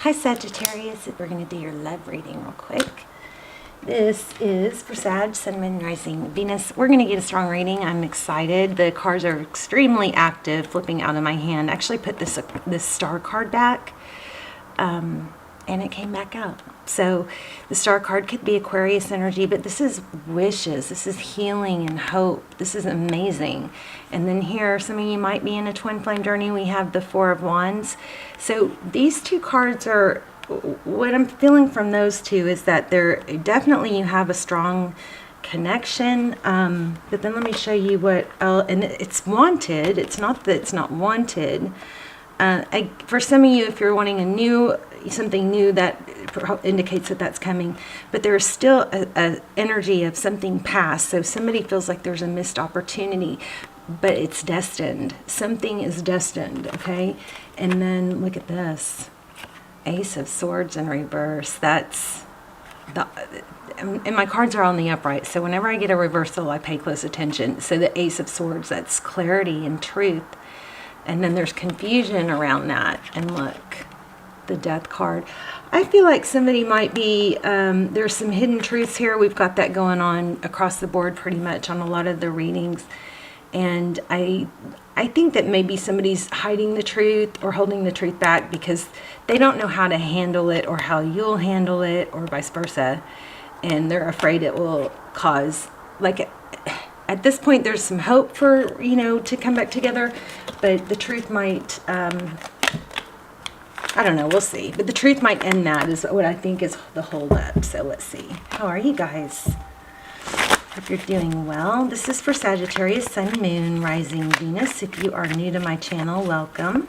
Hi Sagittarius, we're going to do your love reading real quick. This is for Sag, Sun, Moon, Rising, Venus. We're going to get a strong reading. I'm excited. The cards are extremely active, flipping out of my hand. I actually put this star card back, and it came back out. So the star card could be Aquarius energy, but this is wishes. This is healing and hope. This is amazing. And then here, some of you might be in a twin flame journey. We have the Four of Wands. So these two cards are, what I'm feeling from those two is that they're definitely, you have a strong connection. But then let me show you what, and it's wanted. It's not that it's not wanted. For some of you, if you're wanting something new, that indicates that that's coming, but there's still a energy of something past. So somebody feels like there's a missed opportunity, but it's destined. Something is destined, okay? And then look at this, Ace of Swords in reverse. That's and my cards are on the upright, so whenever I get a reversal, I pay close attention. So the Ace of Swords, that's clarity and truth. And then there's confusion around that. And look, the Death card. I feel like somebody might be, there's some hidden truths here. We've got that going on across the board pretty much on a lot of the readings. And I think that maybe somebody's hiding the truth or holding the truth back because they don't know how to handle it or how you'll handle it or vice versa. And they're afraid it will cause, like, at this point, there's some hope for, to come back together, but the truth might, I don't know, we'll see. But the truth might end that is what I think is the holdup. So let's see. How are you guys? Hope you're doing well. This is for Sagittarius, Sun, Moon, Rising, Venus. If you are new to my channel, welcome.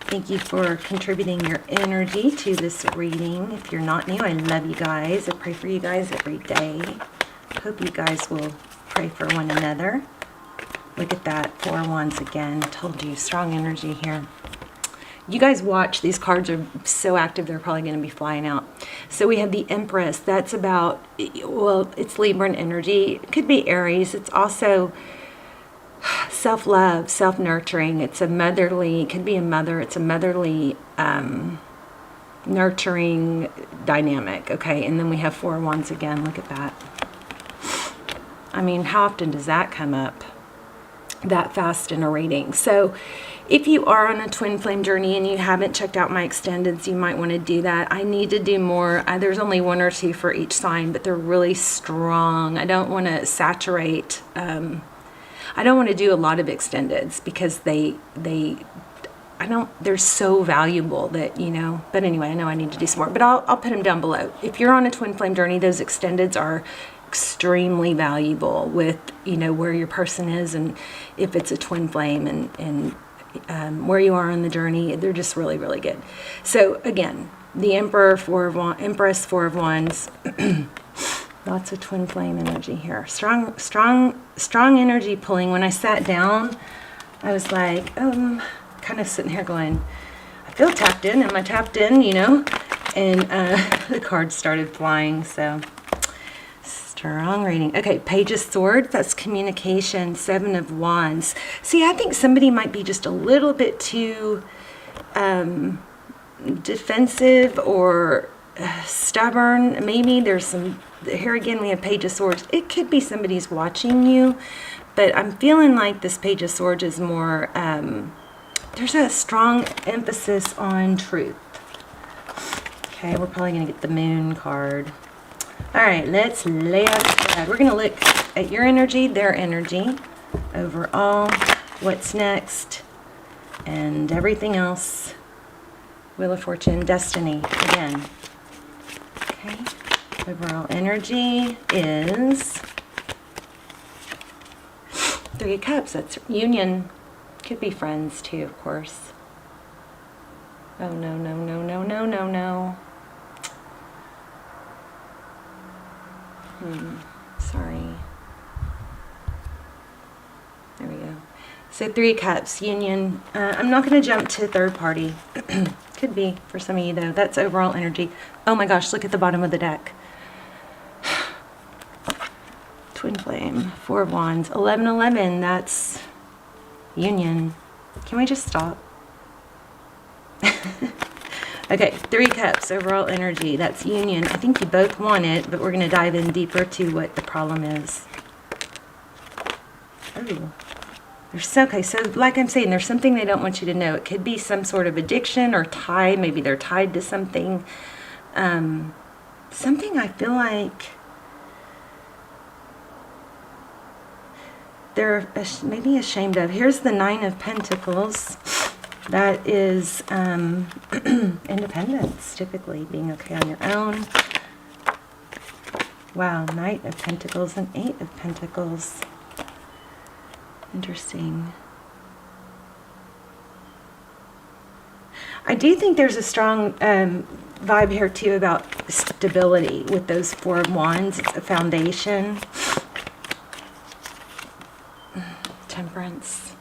Thank you for contributing your energy to this reading. If you're not new, I love you guys. I pray for you guys every day. Hope you guys will pray for one another. Look at that, Four of Wands again. Told you, strong energy here. You guys watch, these cards are so active, they're probably going to be flying out. So we have the Empress. That's about, well, it's Libra energy. It could be Aries. It's also self-love, self-nurturing. It's a motherly, it could be a mother. It's a motherly, nurturing dynamic. Okay, and then we have Four of Wands again. Look at that. I mean, how often does that come up that fast in a reading? So if you are on a twin flame journey and you haven't checked out my extendeds, you might want to do that. I need to do more. There's only one or two for each sign, but they're really strong. I don't want to saturate. I don't want to do a lot of extendeds because they're so valuable that, but anyway, I know I need to do some more, but I'll put them down below. If you're on a twin flame journey, those extendeds are extremely valuable with, where your person is and if it's a twin flame and where you are on the journey. They're just really, really good. So again, the Empress, Four of Wands, lots of twin flame energy here. Strong energy pulling. When I sat down, I was like, kind of sitting here going, I feel tapped in. Am I tapped in, And the cards started flying, so strong reading. Okay, Page of Swords, that's communication. Seven of Wands. See, I think somebody might be just a little bit too defensive or stubborn. Maybe there's some, here again we have Page of Swords. It could be somebody's watching you, but I'm feeling like this Page of Swords is more, there's a strong emphasis on truth. Okay, we're probably going to get the Moon card. All right, let's lay out the spread. We're going to look at your energy, their energy, overall, what's next, and everything else. Wheel of Fortune, Destiny, again. Okay, overall energy is Three of Cups. That's union. Could be friends too, of course. Oh, no, no, no, no, no, no, no. Sorry. There we go. So Three of Cups, union. I'm not going to jump to third party. Could be for some of you though. That's overall energy. Oh my gosh, look at the bottom of the deck. Twin flame, Four of Wands, 1111. That's union. Can we just stop? Okay, 3 cups, overall energy. That's union. I think you both want it, but we're going to dive in deeper to what the problem is. Oh. Okay, so like I'm saying, there's something they don't want you to know. It could be some sort of addiction or tie. Maybe they're tied to something. Something I feel like they're maybe ashamed of. Here's the 9 of Pentacles. That is independence, typically being okay on your own. Wow, Knight of Pentacles and 8 of Pentacles. Interesting. I do think there's a strong vibe here too about stability with those 4 of Wands. It's a foundation. Temperance.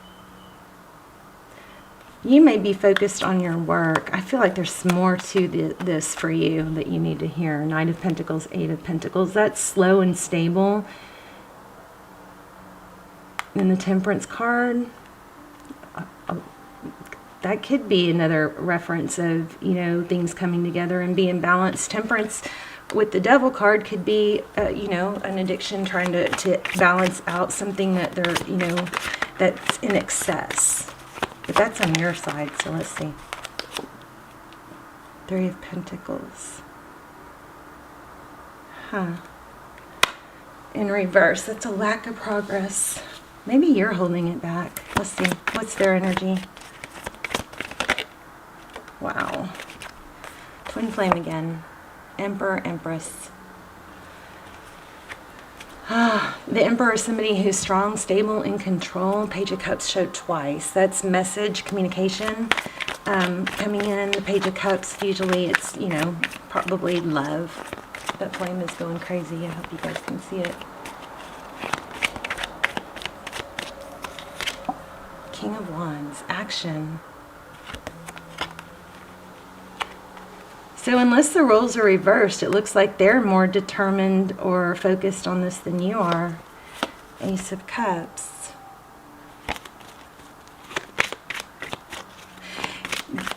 You may be focused on your work. I feel like there's more to this for you that you need to hear. 9 of Pentacles, 8 of Pentacles. That's slow and stable. And the Temperance card, that could be another reference of, you know, things coming together and being balanced. Temperance with the Devil card could be, you know, an addiction trying to balance out something that they're, you know, that's in excess. But that's on your side, so let's see. 3 of Pentacles. Huh. In reverse, that's a lack of progress. Maybe you're holding it back. Let's see. What's their energy? Wow. Twin flame again. Emperor, Empress. The Emperor is somebody who's strong, stable, in control. Page of Cups showed twice. That's message, communication coming in. The Page of Cups, usually it's, you know, probably love. That flame is going crazy. I hope you guys can see it. King of Wands, action. So unless the roles are reversed, it looks like they're more determined or focused on this than you are. Ace of Cups.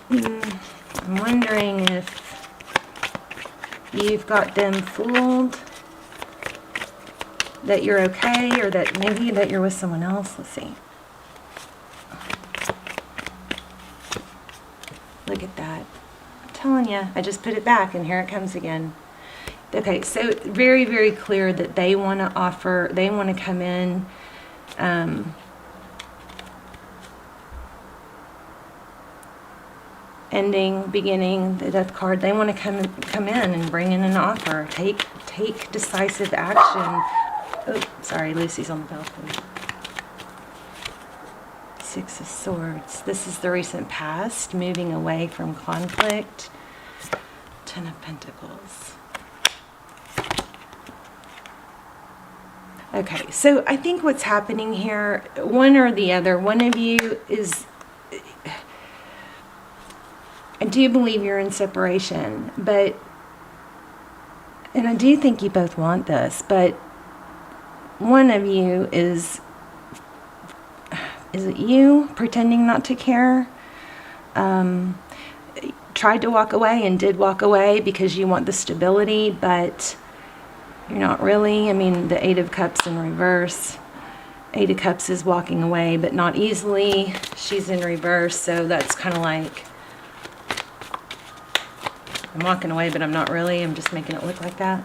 I'm wondering if you've got them fooled, that you're okay, or that maybe that you're with someone else. Let's see. Look at that. Telling you, I just put it back and here it comes again. Okay, so very, very clear that they want to offer, they want to come in ending, beginning, the Death card. They want to come in and bring in an offer. Take decisive action. Oh, sorry, Lucy's on the balcony. 6 of Swords. This is the recent past, moving away from conflict. 10 of Pentacles. Okay, so I think what's happening here, one or the other, one of you is, I do believe you're in separation, but, and I do think you both want this, but one of you is it you pretending not to care? Tried to walk away and did walk away because you want the stability, but you're not really. I mean, the 8 of Cups in reverse. 8 of Cups is walking away, but not easily. She's in reverse, so that's kind of like, I'm walking away, but I'm not really. I'm just making it look like that.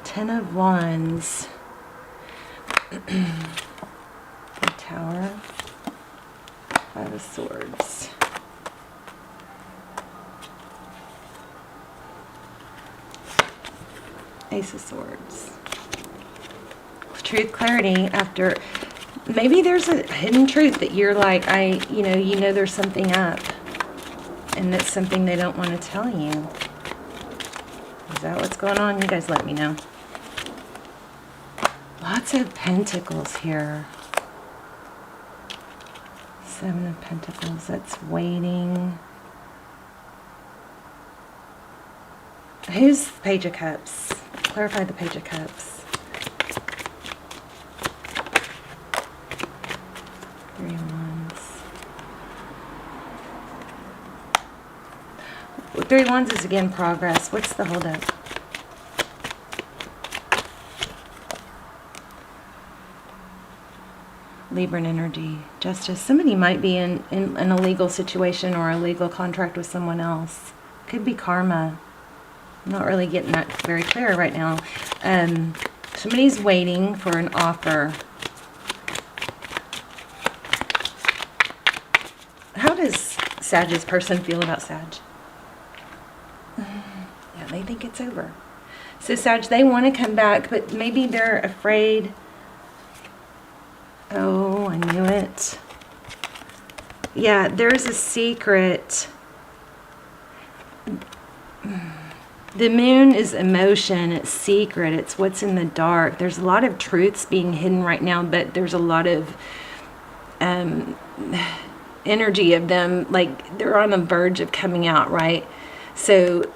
10 of Wands. Tower. 5 of Swords. Ace of Swords. Truth, clarity after, maybe there's a hidden truth that you're like, you know there's something up. And that's something they don't want to tell you. Is that what's going on? You guys let me know. Lots of Pentacles here. 7 of Pentacles, that's waiting. Who's the Page of Cups? Clarify the Page of Cups. 3 of Wands. Three of Wands is again progress. What's the holdup? Libra energy, justice. Somebody might be in a legal situation or a legal contract with someone else. Could be karma. I'm not really getting that very clear right now. Somebody's waiting for an offer. How does Sag's person feel about Sag? Yeah, they think it's over. So Sag, they want to come back, but maybe they're afraid. Oh, I knew it. Yeah, there's a secret. The moon is emotion. It's secret. It's what's in the dark. There's a lot of truths being hidden right now, but there's a lot of energy of them. Like, they're on the verge of coming out, right? So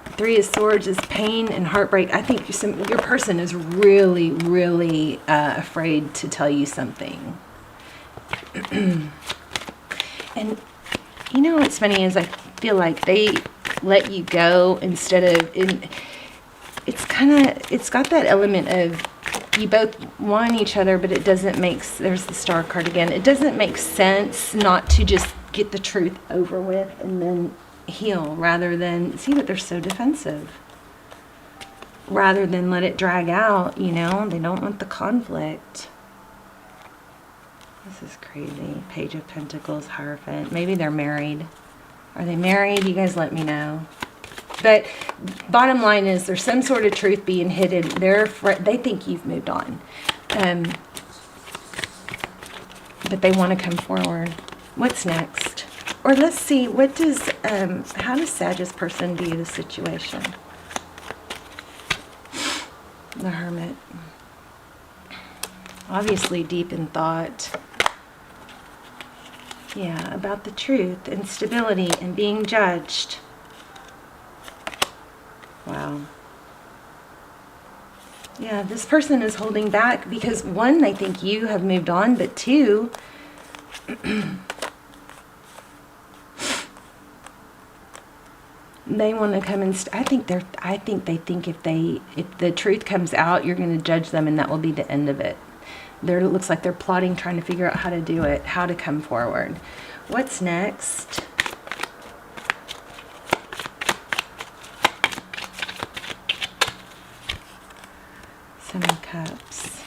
Three of Swords is pain and heartbreak. I think your person is really, really afraid to tell you something. And you know what's funny is I feel like they let you go instead of... It's got that element of you both want each other, but it doesn't make... There's the Star card again. It doesn't make sense not to just get the truth over with and then heal, rather than... See, but they're so defensive. Rather than let it drag out, you know? They don't want the conflict. This is crazy. Page of Pentacles, Hierophant. Maybe they're married. Are they married? You guys let me know. But bottom line is there's some sort of truth being hidden. They think you've moved on. But they want to come forward. What's next? Or let's see, what does, how does Sag's person view the situation? The Hermit. Obviously deep in thought. Yeah, about the truth and stability and being judged. Wow. Yeah, this person is holding back because, one, they think you have moved on, but two, they want to come and I think they think if the truth comes out, you're going to judge them, and that will be the end of it. It looks like they're plotting, trying to figure out how to do it, how to come forward. What's next? Seven of Cups.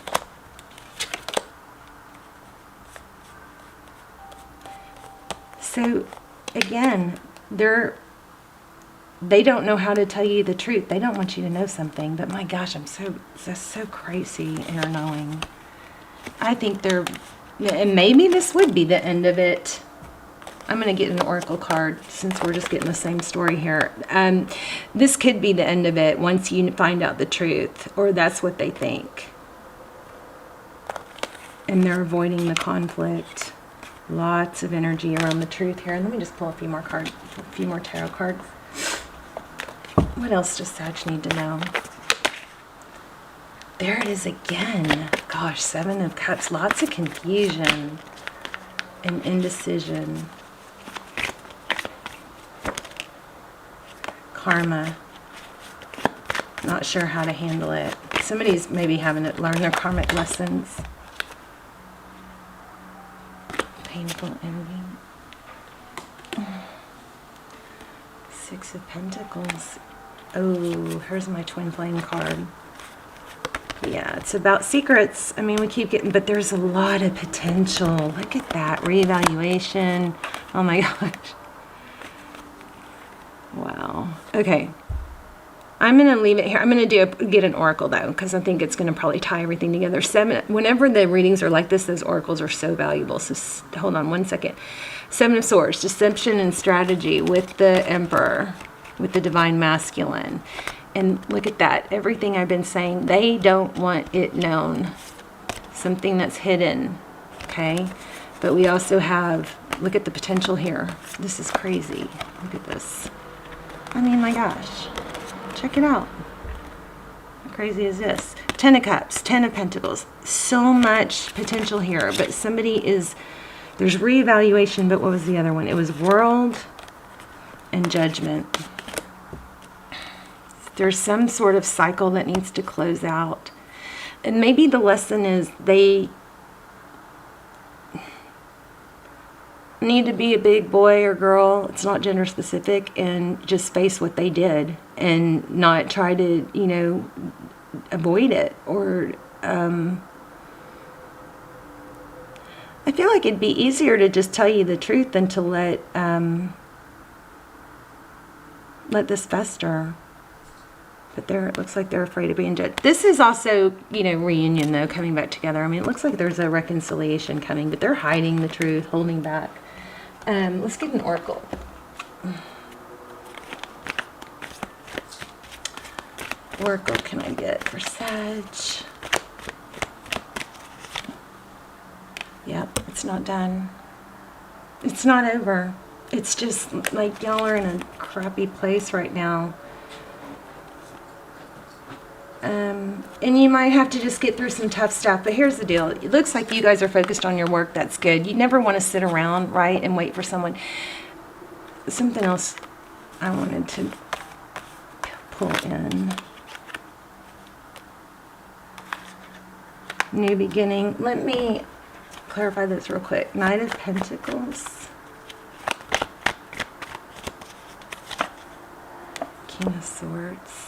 So again, they don't know how to tell you the truth. They don't want you to know something, but my gosh, that's so crazy inner knowing. I think and maybe this would be the end of it. I'm going to get an oracle card since we're just getting the same story here. This could be the end of it once you find out the truth, or that's what they think. And they're avoiding the conflict. Lots of energy around the truth here. And let me just pull a few more tarot cards. What else does Sag need to know? There it is again. Gosh, Seven of Cups. Lots of confusion and indecision. Karma. Not sure how to handle it. Somebody's maybe having to learn their karmic lessons. Painful ending. Six of Pentacles. Oh, here's my twin flame card. Yeah, it's about secrets. I mean, we keep getting, but there's a lot of potential. Look at that. Reevaluation. Oh my gosh. Wow. Okay. I'm going to leave it here. I'm going to get an oracle though, because I think it's going to probably tie everything together. Whenever the readings are like this, those oracles are so valuable. So hold on one second. Seven of Swords, deception and strategy with the Emperor, with the Divine Masculine. And look at that. Everything I've been saying, they don't want it known. Something that's hidden. Okay? But we also have, look at the potential here. This is crazy. Look at this. I mean, my gosh. Check it out. How crazy is this? Ten of Cups, Ten of Pentacles. So much potential here. But there's reevaluation, but what was the other one? It was World and Judgment. There's some sort of cycle that needs to close out. And maybe the lesson is they need to be a big boy or girl, it's not gender specific, and just face what they did and not try to, you know, avoid it. Or I feel like it'd be easier to just tell you the truth than to let this fester. But it looks like they're afraid of being judged. This is also, you know, reunion though, coming back together. I mean, it looks like there's a reconciliation coming, but they're hiding the truth, holding back. Let's get an oracle. Oracle can I get for Sag? Yep, it's not done. It's not over. It's just like y'all are in a crappy place right now. And you might have to just get through some tough stuff. But here's the deal. It looks like you guys are focused on your work. That's good. You never want to sit around, right, and wait for someone. Something else I wanted to pull in. New beginning. Let me clarify this real quick. Knight of Pentacles. King of Swords.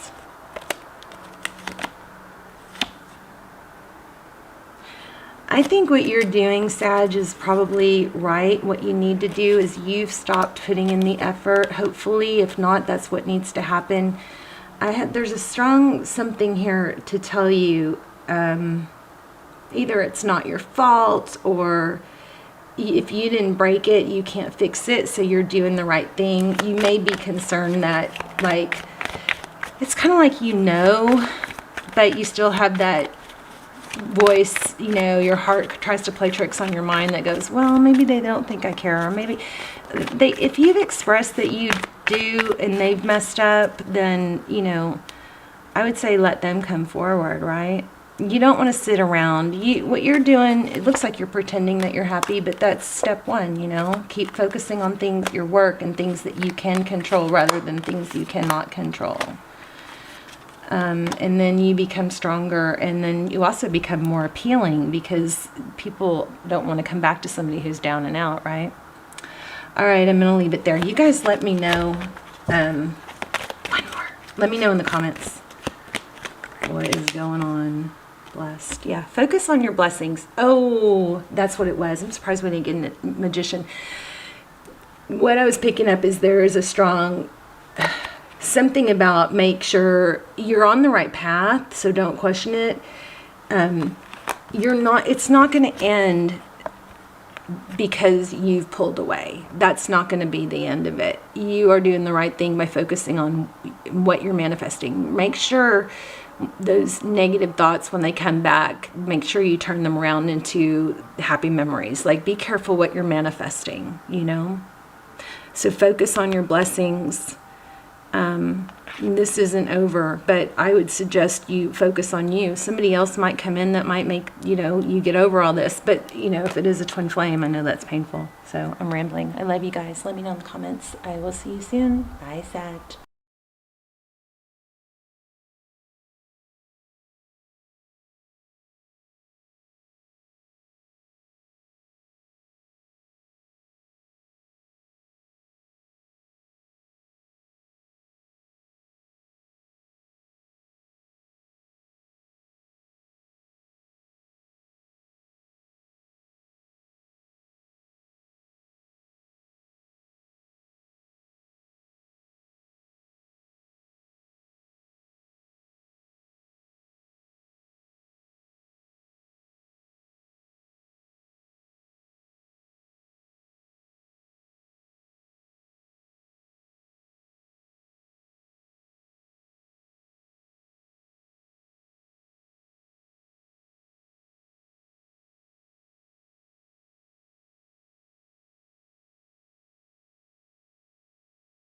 I think what you're doing, Sag, is probably right. What you need to do is you've stopped putting in the effort, hopefully. If not, that's what needs to happen. There's a strong something here to tell you. Either it's not your fault, or if you didn't break it, you can't fix it, so you're doing the right thing. You may be concerned that, like, it's kind of like, you know, but you still have that voice, you know, your heart tries to play tricks on your mind that goes, well, maybe they don't think I care, or maybe if you've expressed that you do and they've messed up, then, you know, I would say let them come forward, right? You don't want to sit around. What you're doing, it looks like you're pretending that you're happy, but that's step one, you know. Keep focusing on things, your work, and things that you can control rather than things you cannot control. And then you become stronger, and then you also become more appealing because people don't want to come back to somebody who's down and out, right? All right, I'm going to leave it there. You guys let me know. One more. Let me know in the comments what is going on. Blessed. Yeah, focus on your blessings. Oh, that's what it was. I'm surprised we didn't get a magician. What I was picking up is there is a strong... something about make sure you're on the right path, so don't question it. It's not going to end because you've pulled away. That's not going to be the end of it. You are doing the right thing by focusing on what you're manifesting. Make sure those negative thoughts, when they come back, make sure you turn them around into happy memories. Like, be careful what you're manifesting, you know? So focus on your blessings. This isn't over, but I would suggest you focus on you. Somebody else might come in that might make, you know, you get over all this. But, you know, if it is a twin flame, I know that's painful. So I'm rambling. I love you guys. Let me know in the comments. I will see you soon. Bye, Sag.